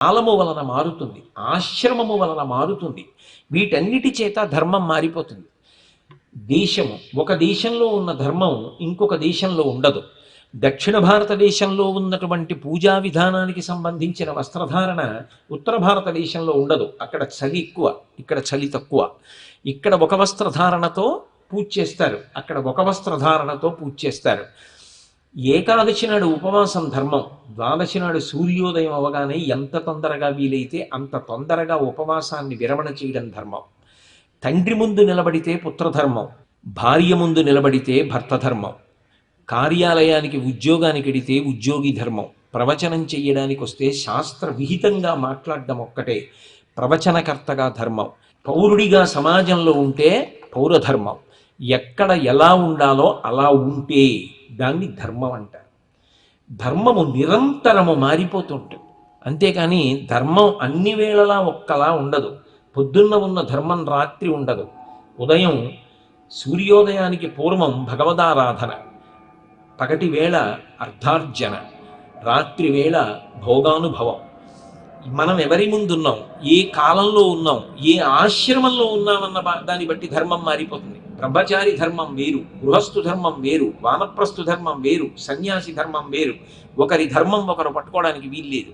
కాలము వలన మారుతుంది, ఆశ్రమము వలన మారుతుంది. వీటన్నిటి చేత ధర్మం మారిపోతుంది. దేశము, ఒక దేశంలో ఉన్న ధర్మం ఇంకొక దేశంలో ఉండదు. దక్షిణ భారతదేశంలో ఉన్నటువంటి పూజా విధానానికి సంబంధించిన వస్త్రధారణ ఉత్తర భారతదేశంలో ఉండదు. అక్కడ చలి ఎక్కువ, ఇక్కడ చలి తక్కువ. ఇక్కడ ఒక వస్త్రధారణతో పూజ చేస్తారు, అక్కడ ఒక వస్త్రధారణతో పూజ చేస్తారు. ఏకాదశి నాడు ఉపవాసం ధర్మం, ద్వాదశి నాడు సూర్యోదయం అవగానే ఎంత తొందరగా వీలైతే అంత తొందరగా ఉపవాసాన్ని విరమణ చేయడం ధర్మం. తండ్రి ముందు నిలబడితే పుత్రధర్మం, భార్య ముందు నిలబడితే భర్త ధర్మం, కార్యాలయానికి ఉద్యోగానికి ఎడితే ఉద్యోగి ధర్మం, ప్రవచనం చెయ్యడానికి వస్తే శాస్త్ర విహితంగా మాట్లాడడం ఒక్కటే ప్రవచనకర్తగా ధర్మం, పౌరుడిగా సమాజంలో ఉంటే పౌరధర్మం, ఎక్కడ ఎలా ఉండాలో అలా ఉంటే దాన్ని ధర్మం అంటారు. ధర్మము నిరంతరము మారిపోతుంటుంది. అంతేకాని ధర్మం అన్ని వేళలా ఒక్కలా ఉండదు. పొద్దున్న ఉన్న ధర్మం రాత్రి ఉండదు. ఉదయం సూర్యోదయానికి పూర్వం భగవదారాధన, పగటి వేళ అర్ధార్జన, రాత్రి వేళ భోగానుభవం. మనం ఎవరి ముందున్నాం, ఏ కాలంలో ఉన్నాం, ఏ ఆశ్రమంలో ఉన్నామన్న దాన్ని బట్టి ధర్మం మారిపోతుంది. బ్రహ్మచారి ధర్మం వేరు, గృహస్థు ధర్మం వేరు, వానప్రస్థు ధర్మం వేరు, సన్యాసి ధర్మం వేరు. ఒకరి ధర్మం ఒకరు పట్టుకోవడానికి వీల్లేదు.